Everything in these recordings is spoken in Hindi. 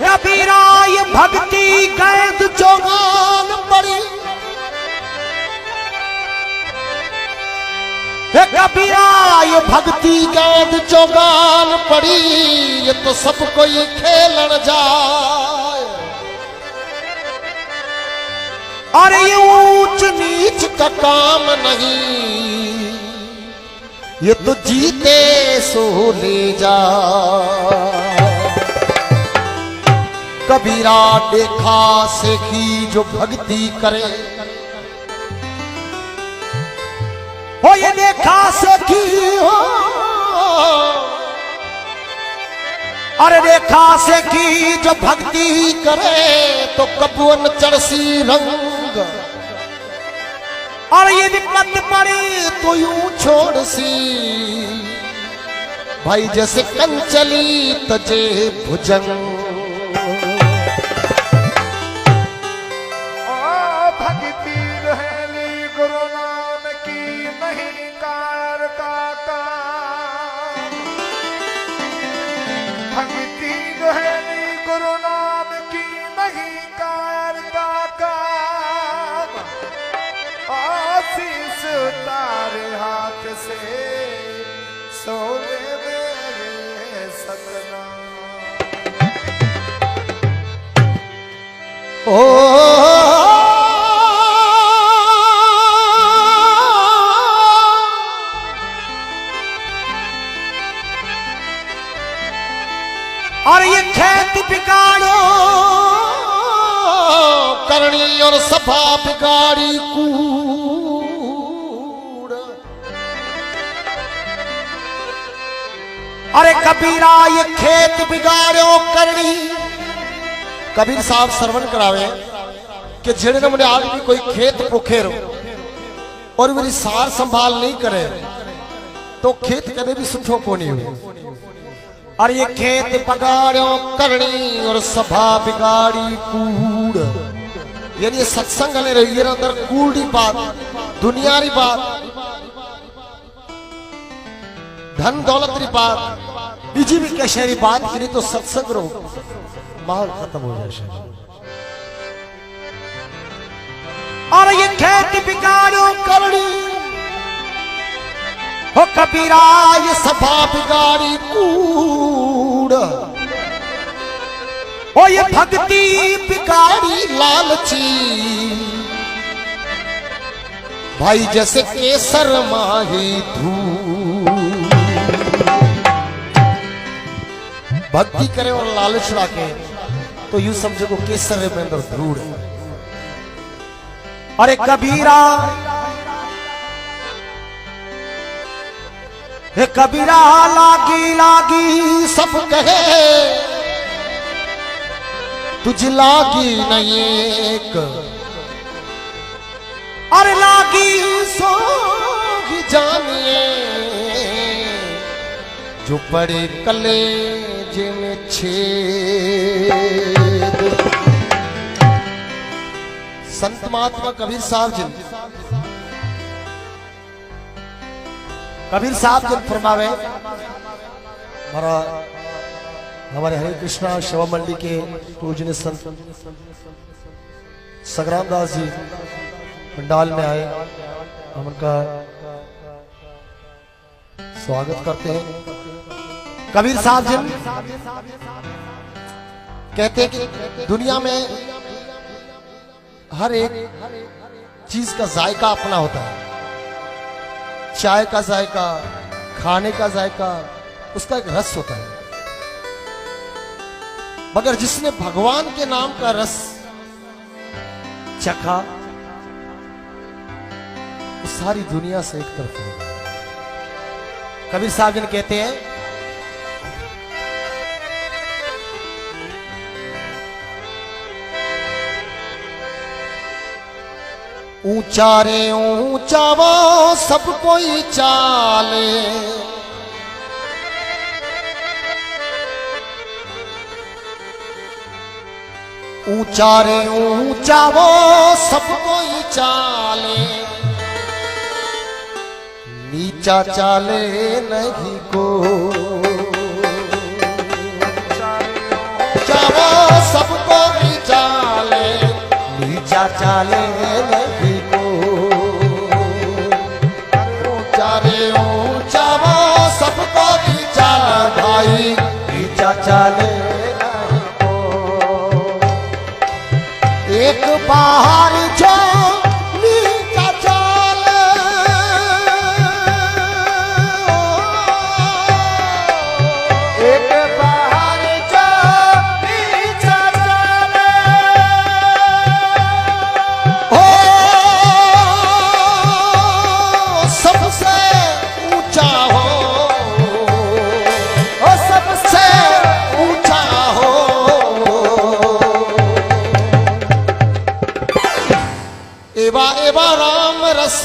कबीरा ये भक्ति कैद चौगान पड़ी, कबीरा ये भक्ति कैद चौगान पड़ी, ये तो सब कोई खेलन जाए। अरे ये ऊंच नीच का काम नहीं, ये तो जीते सो ले जा। कबीरा देखा सेखी जो भक्ति करे, हो ये देखा सेखी हो, अरे देखा सेखी जो भक्ति करे तो कबून चढ़सी रंग, और ये विपत पड़ी तो यूं छोड़सी भाई जैसे कंचली तजे भुजंग। भक्ति जो है गुरु नाम की नहीं कार का काम, आशीष तारे हाथ से सोने मेरे सतना। और ये खेत बिगाड़ो करनी और सभा बिगाड़ी कूड़, अरे कबीरा ये खेत बिगाड़ो करनी। कबीर साहब श्रवण करावे कि जेड़े नमूने आदमी कोई खेत पोखेरो और मेरी सार संभाल नहीं करे तो खेत कदे भी सुठो कोनी हो। और ये खेत बगाड़ो करनी और सभा बिगाड़ी कूड़, यानी सत्संग ले रही है अंदर कूड़ी बात, दुनियारी बात, धन दौलत री बात, इजी भी कैशेरी बात करी तो सत्संग रो माहौल खत्म हो जाए। और ये खेत बिगाड़ो करनी हो कबीरा ये सभा बिगाड़ी कूड़, ओ ये भक्ति बिगाड़ी लालची भाई जैसे केसर माही धूल। भक्ति करे और लालच रखे तो यूं समझो को केसर में अंदर धूल। अरे कबीरा हे कबीरा लागी लागी सब कहे तुझ लागी नहीं एक, अरे लागी सोगी जानिए जो पड़े कलेजे में छेद। संत महात्मा कबीर साहब जी, कबीर साहब जब फरमावे हमारे हरे कृष्णा शिवा मंडी के पूजनीय संत संग्राम दास जी पंडाल में आए, हम उनका स्वागत करते हैं। कबीर साहब जी कहते हैं कि दुनिया में हर एक चीज का जायका अपना होता है। चाय का जायका, खाने का जायका, उसका एक रस होता है। मगर जिसने भगवान के नाम का रस चखा वो सारी दुनिया से एक तरफ हो गया। कबीर साहब जी कहते हैं ऊंचा रे ऊंचा वो सब कोई चाले, ऊंचा रे ऊंचा वो सब कोई चाले, नीचा चाले नहीं को। ऊंचा वो सब कोई चाले, नीचा चाले नहीं को। ऊंचा रे ऊंचा वो सब कोई चाले भाई, नीचा चाले एक बाहर जो नीचा चाले, एक बाहर जो नीचा चाले, हो सबसे ऊंचा हो, ओ सबसे ऊंचा हो। एवा एवा राम रस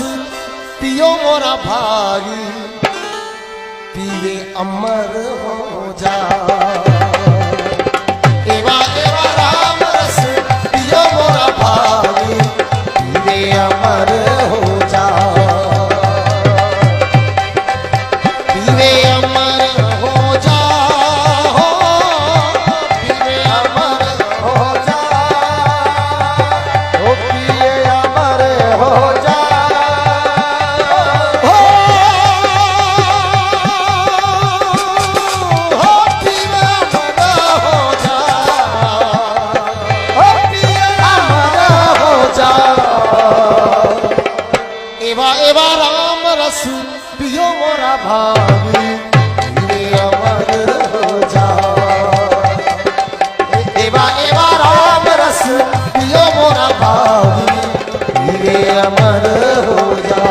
पियो मोरा भाई, पीवे अमर हो जा। एवा एवा राम रस पियो मोरा भाई, पीवे अमर हो जा। पीवे अमर हो जा, हो पीवे अमर हो जा। ओ पिए अमर हो जा, हो पीवे अमर हो जा, ओ पिए अमर हो जा। एवा एवा राम रस पियो मोरा भाई, पीवे अमर हो जा। एवा एवा राम रस पियो मोरा भाई, पीवे अमर हो जा।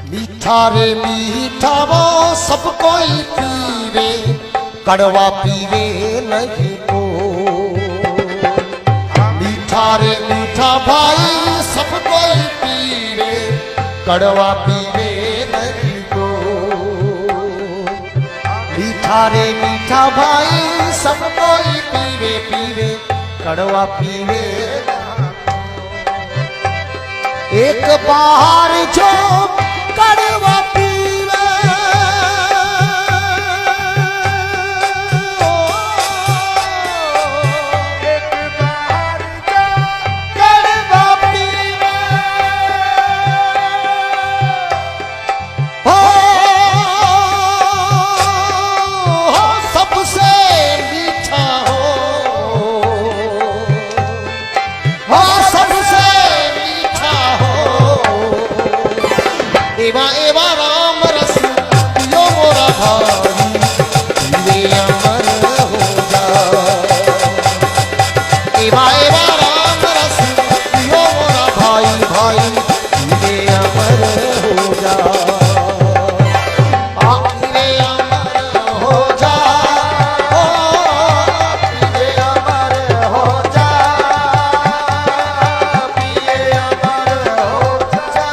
मीठा रे मीठा वो सब कोई पीवे, कड़वा पीवे नहीं को। मीठा रे मीठा भाई सब कोई पीवे, कड़वा पीवे नहीं को। मीठा रे मीठा भाई सब कोई पीवे पीवे, कड़वा पीवे। एक बाहर जो कड़वा पीवे, एक बाहर जो कड़वा पीवे, हो सबसे मीठा हो सबसे मीठा हो। एवा एवा राम रस पियो मोरा भाई, पीवे अमर हो जा। एवा एवा राम रस पियो मोरा भाई, भाई पीवे अमर हो जा। पीवे अमर हो जा, हो पीवे अमर हो जा, पीवे अमर हो जा।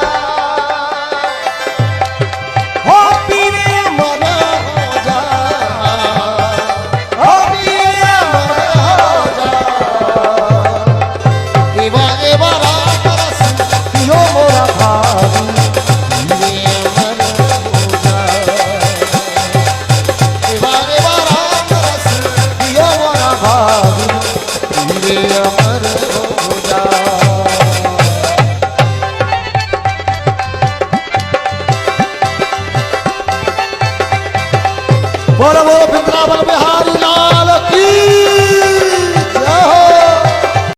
हो पीवे अमर हो जा, हो पीवे अमर हो जा। एवा एवा राम रस पियो मोरा भाई, पीवे अमर हो जा। एवा एवा राम रस पियो मोरा भाई, पीवे अमर